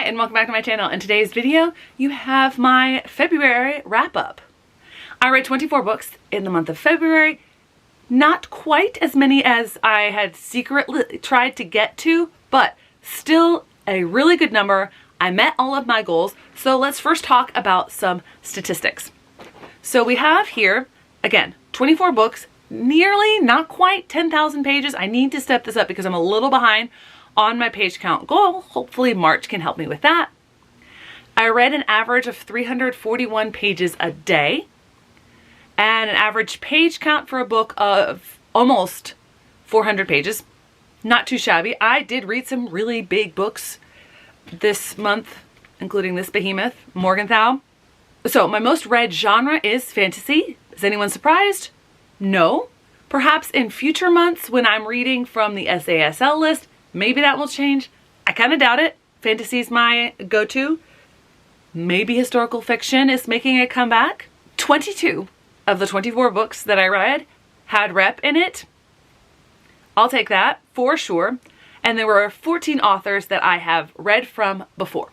and welcome back to my channel. In today's video, you have my February wrap-up. I read 24 books in the month of February. Not quite as many as I had secretly tried to get to, but still a really good number. I met all of my goals. So let's first talk about some statistics. So we have here, again, 24 books, nearly, not quite 10,000 pages. I need to step this up because I'm a little behind on my page count goal. Hopefully March can help me with that. I read an average of 341 pages a day and an average page count for a book of almost 400 pages. Not too shabby. I did read some really big books this month, including this behemoth, Morgenthau. So my most read genre is fantasy. Is anyone surprised? No. Perhaps in future months when I'm reading from the SASL list, maybe that will change. I kind of doubt it. Fantasy is my go-to. Maybe historical fiction is making a comeback. 22 of the 24 books that I read had rep in it. I'll take that for sure. And there were 14 authors that I have read from before.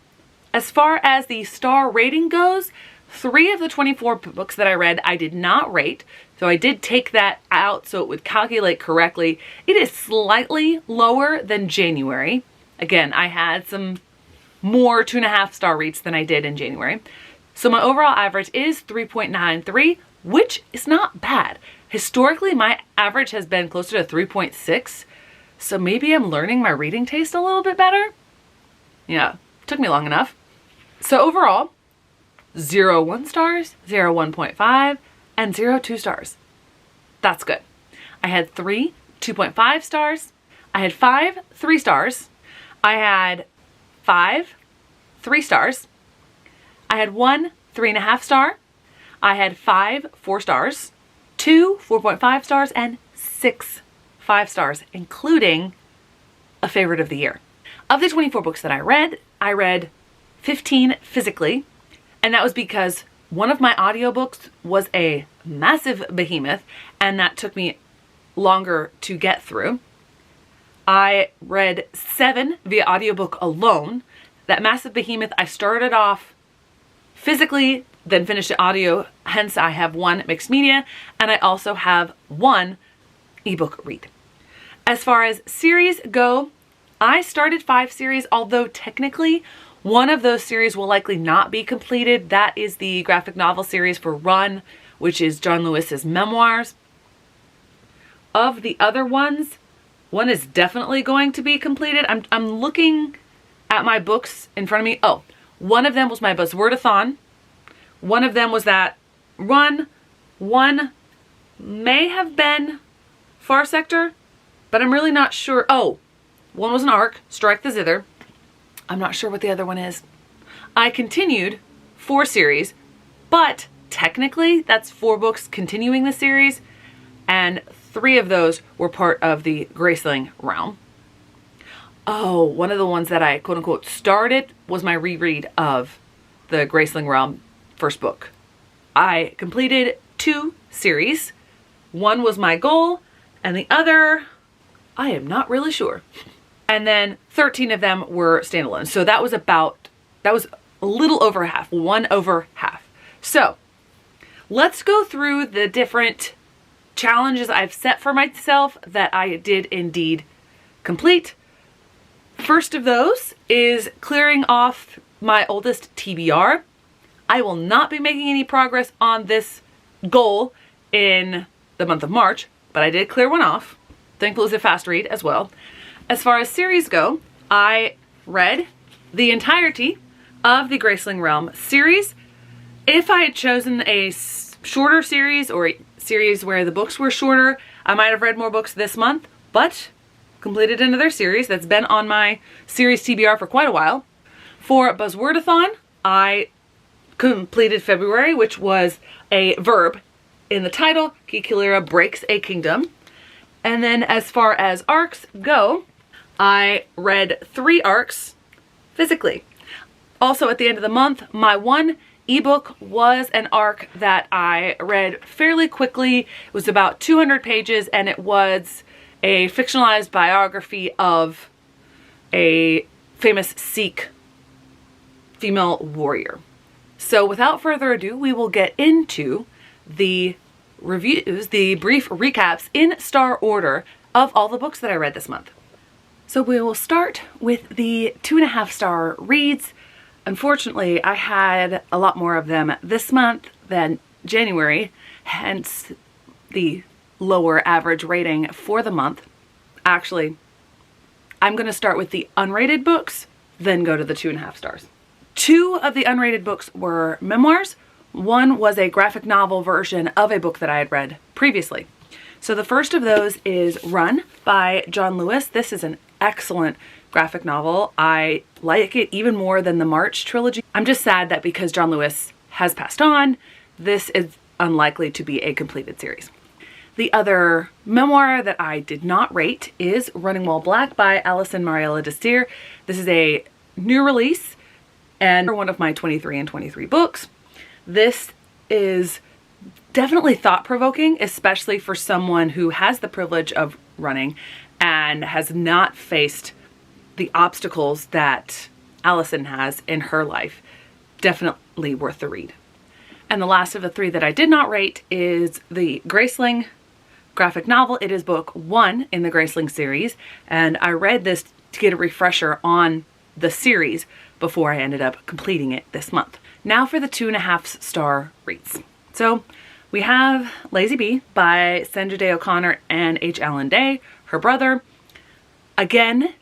As far as the star rating goes, 3 of the 24 books that I read I did not rate. So I did take that out so it would calculate correctly. It is slightly lower than January. Again, I had some more 2.5 star rates than I did in January. So my overall average is 3.93, which is not bad. Historically, my average has been closer to 3.6. So maybe I'm learning my reading taste a little bit better. Yeah, took me long enough. So overall, 0 1 stars, 0 1.5, and 0 2 stars. That's good. I had 3 2.5 stars. I had 5 3 stars. I had 5 3 stars. I had 1 3.5 star. I had 5 4 stars, 2 4.5 stars, and 6 5 stars, including a favorite of the year. Of the 24 books that I read 15 physically. And that was because one of my audiobooks was a massive behemoth and that took me longer to get through. I read 7 via audiobook alone. That massive behemoth, I started off physically, then finished the audio. Hence I have 1 mixed media and I also have 1 ebook read. As far as series go, I started 5 series, although technically one of those series will likely not be completed. That is the graphic novel series for Run, which is John Lewis's memoirs. Of the other ones, one is definitely going to be completed. I'm looking at my books in front of me. Oh, one of them was my Buzzwordathon. One of them was that Run. One may have been Far Sector, but I'm really not sure. Oh, one was an ARC, Strike the Zither. I'm not sure what the other one is. I continued 4 series, but technically that's 4 books continuing the series, and 3 of those were part of the Graceling realm. Oh, one of the ones that I quote unquote started was my reread of the Graceling realm first book. I completed 2 series. One was my goal, and the other, I am not really sure. And then 13 of them were standalone. So that was a little over half, 1 over half. So let's go through the different challenges I've set for myself that I did indeed complete. First of those is clearing off my oldest TBR. I will not be making any progress on this goal in the month of March, but I did clear one off. Thankfully it was a fast read as well. As far as series go, I read the entirety of the Graceling Realm series. If I had chosen a shorter series or a series where the books were shorter, I might have read more books this month, but completed another series that's been on my series TBR for quite a while. For Buzzwordathon, I completed February, which was a verb in the title, Kikilira Breaks a Kingdom. And then as far as arcs go, I read 3 arcs physically. Also at the end of the month, my 1 ebook was an arc that I read fairly quickly. It was about 200 pages and it was a fictionalized biography of a famous Sikh female warrior. So without further ado, we will get into the reviews, the brief recaps in star order of all the books that I read this month. So we will start with the 2.5 star reads. Unfortunately, I had a lot more of them this month than January, hence the lower average rating for the month. Actually, I'm going to start with the unrated books, then go to the 2.5 stars. 2 of the unrated books were memoirs. One was a graphic novel version of a book that I had read previously. So the first of those is Run by John Lewis. This is an excellent graphic novel. I like it even more than the March trilogy. I'm just sad that because John Lewis has passed on, this is unlikely to be a completed series. The other memoir that I did not rate is Running While Black by Alison Mariella Désir. This is a new release and one of my 23 and 23 books. This is definitely thought-provoking, especially for someone who has the privilege of running and has not faced the obstacles that Alison has in her life. Definitely worth the read. And the last of the 3 that I did not rate is the Graceling graphic novel. It is book 1 in the Graceling series, and I read this to get a refresher on the series before I ended up completing it this month. Now for the 2.5 star reads. So we have Lazy Bee by Sandra Day O'Connor and H. Alan Day, her brother. Again,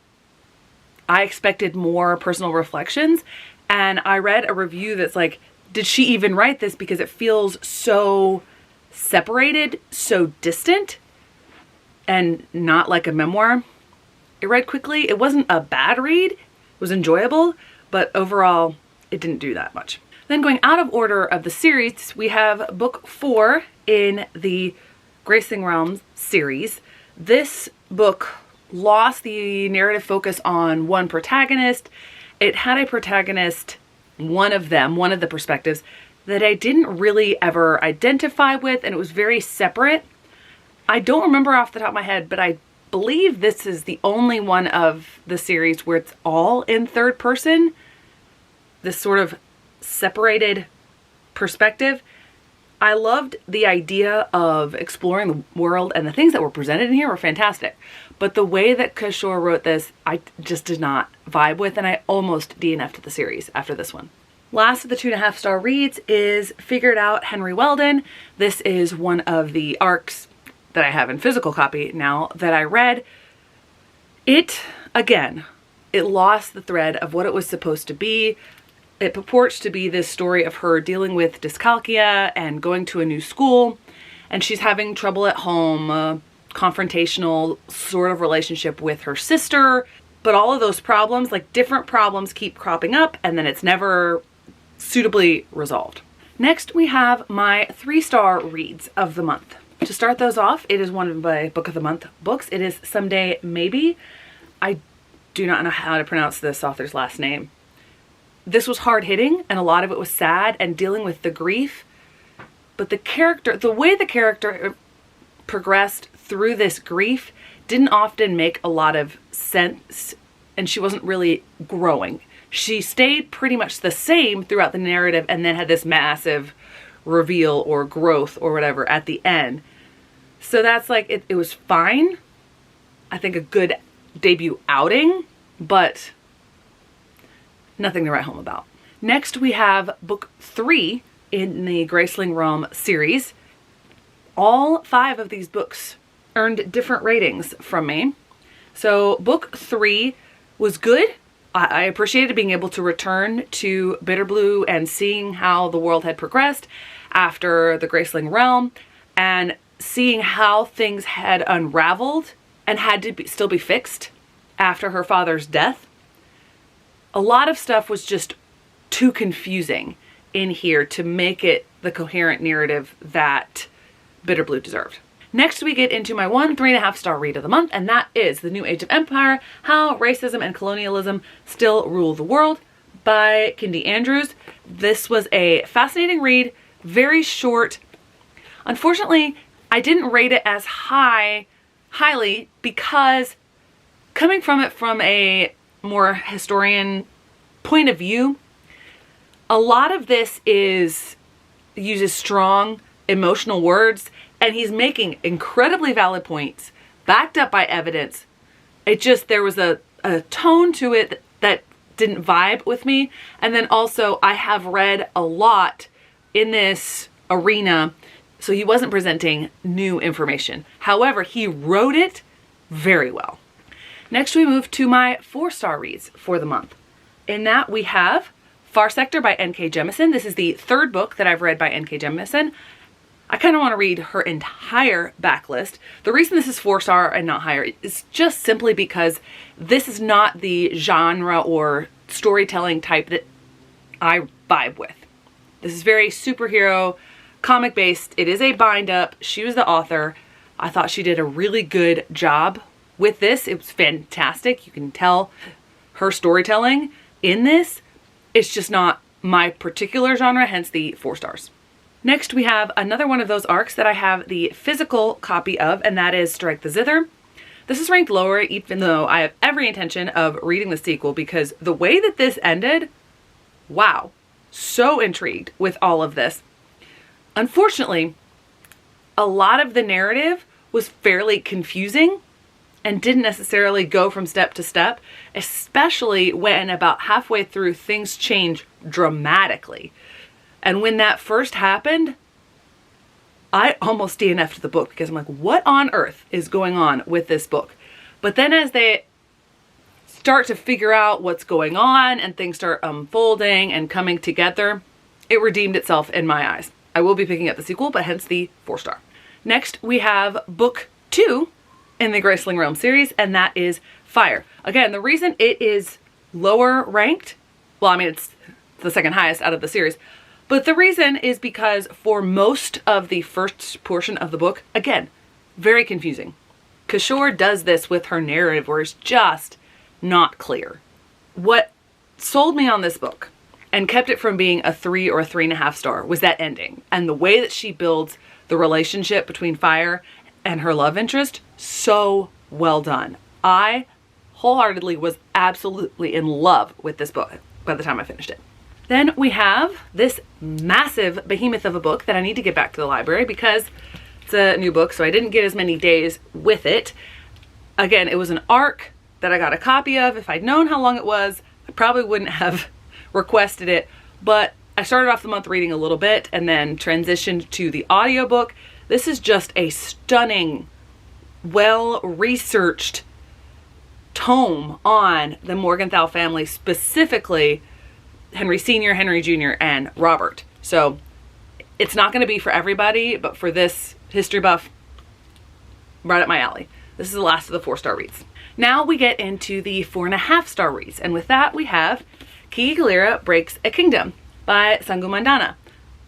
I expected more personal reflections, and I read a review that's like, did she even write this? Because it feels so separated, so distant, and not like a memoir. It read quickly. It wasn't a bad read. It was enjoyable, but overall, it didn't do that much. Then going out of order of the series, we have book 4 in the Graceling Realms series. This book lost the narrative focus on one protagonist. It had a protagonist, one of the perspectives, that I didn't really ever identify with, and it was very separate. I don't remember off the top of my head, but I believe this is the only one of the series where it's all in third person. This sort of separated perspective. I loved the idea of exploring the world, and the things that were presented in here were fantastic. But the way that Kishore wrote this, I just did not vibe with, and I almost DNF'd the series after this one. Last of the 2.5 star reads is Figure It Out, Henry Weldon. This is one of the arcs that I have in physical copy now that I read. It lost the thread of what it was supposed to be. It purports to be this story of her dealing with dyscalculia and going to a new school, and she's having trouble at home, a confrontational sort of relationship with her sister. But all of those problems, like different problems, keep cropping up, and then it's never suitably resolved. Next, we have my 3-star reads of the month. To start those off, it is one of my Book of the Month books. It is Someday Maybe. I do not know how to pronounce this author's last name. This was hard-hitting, and a lot of it was sad and dealing with the grief. But the way the character progressed through this grief didn't often make a lot of sense, and she wasn't really growing. She stayed pretty much the same throughout the narrative and then had this massive reveal or growth or whatever at the end. So that's like, it was fine. I think a good debut outing, but nothing to write home about. Next, we have book 3 in the Graceling Realm series. All 5 of these books earned different ratings from me. So book 3 was good. I appreciated being able to return to Bitterblue and seeing how the world had progressed after the Graceling Realm, and seeing how things had unraveled and had to still be fixed after her father's death. A lot of stuff was just too confusing in here to make it the coherent narrative that Bitterblue deserved. Next, we get into my 3.5 star read of the month, and that is The New Age of Empire, How Racism and Colonialism Still Rule the World by Kindy Andrews. This was a fascinating read, very short. Unfortunately, I didn't rate it as highly because coming from it from a more historian point of view, A lot of this uses strong emotional words, and he's making incredibly valid points backed up by evidence. There was a tone to it that didn't vibe with me. And then also I have read a lot in this arena, so he wasn't presenting new information. However, he wrote it very well. Next, we move to my 4-star reads for the month. In that, we have Far Sector by N.K. Jemisin. This is the 3rd book that I've read by N.K. Jemisin. I kind of want to read her entire backlist. The reason this is 4-star and not higher is just simply because this is not the genre or storytelling type that I vibe with. This is very superhero, comic based. It is a bind up. She was the author. I thought she did a really good job with this. It was fantastic. You can tell her storytelling in this. It's just not my particular genre, hence the 4 stars. Next, we have another one of those arcs that I have the physical copy of, and that is Strike the Zither. This is ranked lower, even though I have every intention of reading the sequel, because the way that this ended, wow, so intrigued with all of this. Unfortunately, a lot of the narrative was fairly confusing and didn't necessarily go from step to step, especially when about halfway through things change dramatically. And when that first happened, I almost DNF'd the book because I'm like, what on earth is going on with this book? But then as they start to figure out what's going on and things start unfolding and coming together, it redeemed itself in my eyes. I will be picking up the sequel, but hence the 4-star. Next, we have book 2 in the Graceling Realm series, and that is Fire. Again, the reason it is lower ranked, well, I mean, it's the second highest out of the series, but the reason is because for most of the first portion of the book, again, very confusing. Kishore does this with her narrative where it's just not clear. What sold me on this book and kept it from being a 3 or a 3.5 star was that ending and the way that she builds the relationship between Fire and her love interest. So well done. I wholeheartedly was absolutely in love with this book by the time I finished it. Then we have this massive behemoth of a book that I need to get back to the library because it's a new book, so I didn't get as many days with it. Again, it was an arc that I got a copy of. If I'd known how long it was, I probably wouldn't have requested it, but I started off the month reading a little bit and then transitioned to the audiobook. This is just a stunning, well-researched tome on the Morgenthau family, specifically Henry Sr., Henry Jr., and Robert. So it's not going to be for everybody, but for this history buff, right up my alley. This is the last of the 4-star reads. Now we get into the 4.5 star reads, and with that we have Kiki Galera Breaks a Kingdom by Sangu Mandana.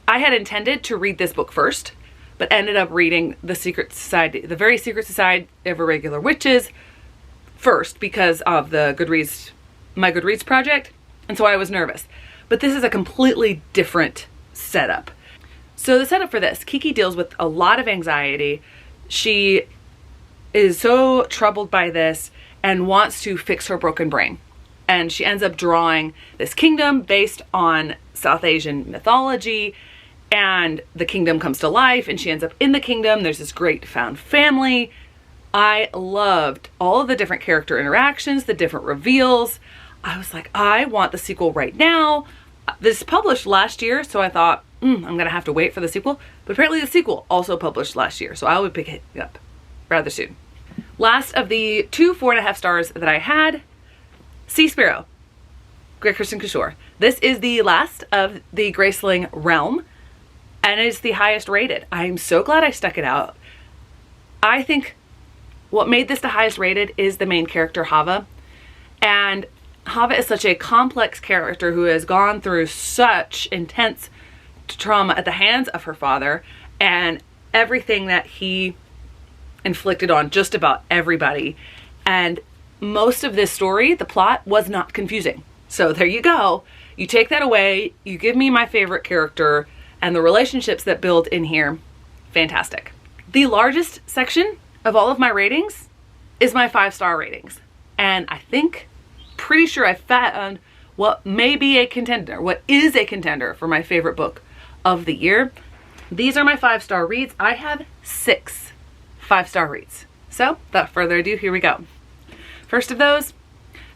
I had intended to read this book first, but ended up reading The Secret Society, The Very Secret Society of Irregular Witches first because of the my Goodreads project, and so I was nervous. But this is a completely different setup. So the setup for this, Kiki deals with a lot of anxiety. She is so troubled by this and wants to fix her broken brain. And she ends up drawing this kingdom based on South Asian mythology, and the kingdom comes to life and she ends up in the kingdom. There's this great found family. I loved all of the different character interactions, the different reveals. I was like, I want the sequel right now. This published last year, so I thought, I'm gonna have to wait for the sequel. But apparently the sequel also published last year, so I would pick it up rather soon. Last of the 2 4.5 stars that I had, Sea Sparrow, Greg Kristen Kishore. This is the last of the Graceling realm, and it is the highest rated. I'm so glad I stuck it out. I think what made this the highest rated is the main character, Hava. And Hava is such a complex character who has gone through such intense trauma at the hands of her father and everything that he inflicted on just about everybody. And most of this story, the plot, was not confusing. So there you go. You take that away, you give me my favorite character, and the relationships that build in here, fantastic. The largest section of all of my ratings is my 5-star ratings. And I think, pretty sure I found what may be a contender, what is a contender for my favorite book of the year. These are my 5-star reads. I have 6 5-star reads. So without further ado, here we go. First of those,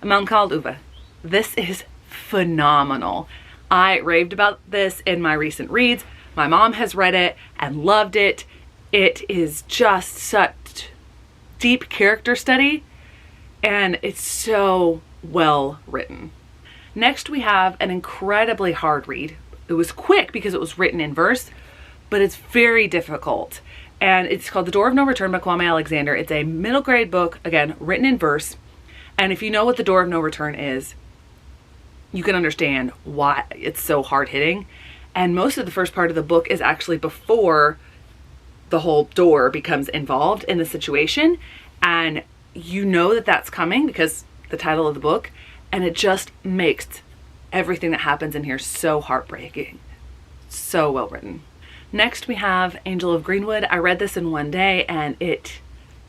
A Mountain Called Uva. This is phenomenal. I raved about this in my recent reads. My mom has read it and loved it. It is just such deep character study, and it's so well written. Next, we have an incredibly hard read. It was quick because it was written in verse, but it's very difficult. And it's called The Door of No Return by Kwame Alexander. It's a middle grade book, again, written in verse. And if you know what The Door of No Return is, you can understand why it's so hard hitting. And most of the first part of the book is actually before the whole door becomes involved in the situation. And you know that that's coming because the title of the book, and it just makes everything that happens in here so heartbreaking. So well written. Next we have Angel of Greenwood. I read this in one day and it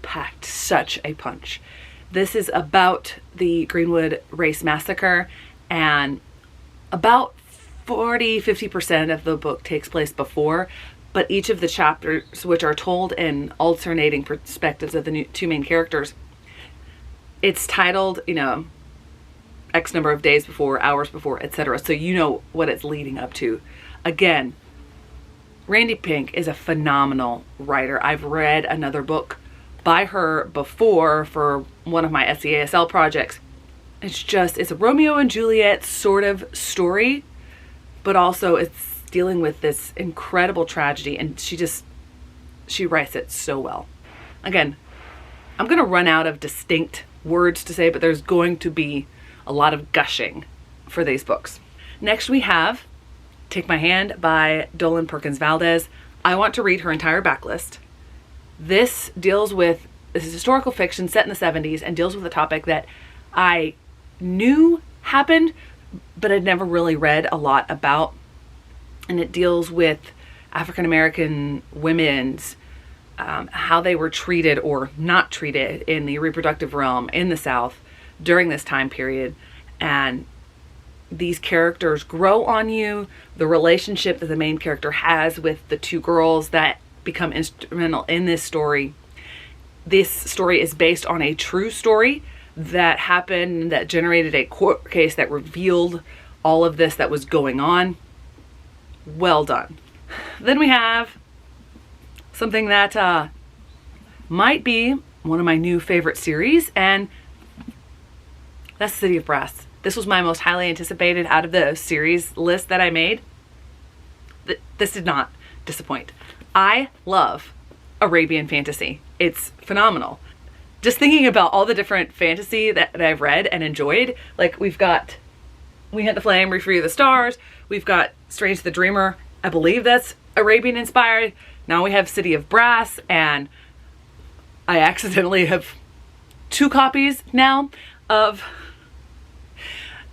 packed such a punch. This is about the Greenwood Race Massacre, and about 40-50% of the book takes place before, but each of the chapters, which are told in alternating perspectives of the two main characters, it's titled, you know, X number of days before, hours before, etc. So you know what it's leading up to. Again, Randy Pink is a phenomenal writer. I've read another book by her before for one of my SEASL projects. It's a Romeo and Juliet sort of story, but also it's dealing with this incredible tragedy, and she writes it so well. Again, I'm gonna run out of distinct words to say, but there's going to be a lot of gushing for these books. Next we have Take My Hand by Dolen Perkins Valdez. I want to read her entire backlist. This is historical fiction set in the 70s and deals with a topic that I knew happened, but I'd never really read a lot about. And it deals with African American women's how they were treated or not treated in the reproductive realm in the South during this time period. And these characters grow on you. The relationship that the main character has with the two girls that become instrumental in this story. This story is based on a true story that happened, that generated a court case that revealed all of this that was going on. Well done. Then we have something that might be one of my new favorite series, and that's City of Brass. This was my most highly anticipated out of the series list that I made. This did not disappoint. I love Arabian fantasy. It's phenomenal. Just thinking about all the different fantasy that I've read and enjoyed, like we've got We Hunt the Flame, We Free the Stars, we've got Strange the Dreamer, I believe that's Arabian inspired. Now we have City of Brass, and I accidentally have 2 copies now of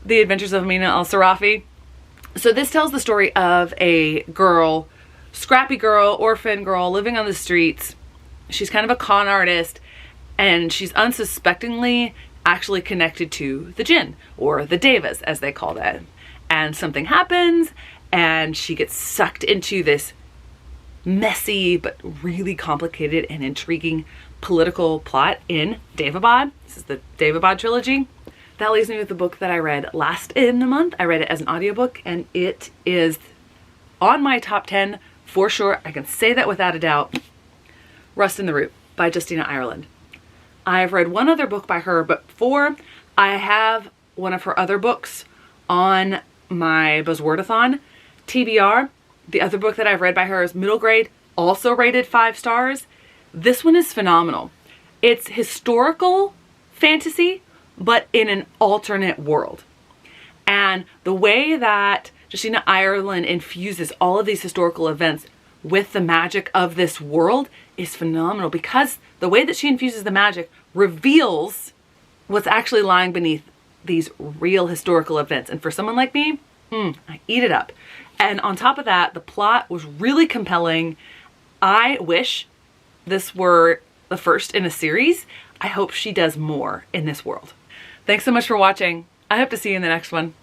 The Adventures of Amina al-Sarafi. So this tells the story of a girl, scrappy girl, orphan girl, living on the streets. She's kind of a con artist, and she's unsuspectingly actually connected to the jinn, or the devas as they call that. And something happens, and she gets sucked into this messy but really complicated and intriguing political plot in Daevabad. This is the Daevabad trilogy. That leaves me with the book that I read last in the month. I read it as an audiobook, and it is on my top 10 for sure. I can say that without a doubt. Rust in the Root by Justina Ireland. I've read one other book by her, but before I have one of her other books on my Buzzwordathon. TBR, the other book that I've read by her is middle grade, also rated 5 stars. This one is phenomenal. It's historical fantasy, but in an alternate world. And the way that Justina Ireland infuses all of these historical events with the magic of this world is phenomenal, because the way that she infuses the magic reveals what's actually lying beneath these real historical events. And for someone like me, I eat it up. And on top of that, the plot was really compelling. I wish this were the first in a series. I hope she does more in this world. Thanks so much for watching. I hope to see you in the next one.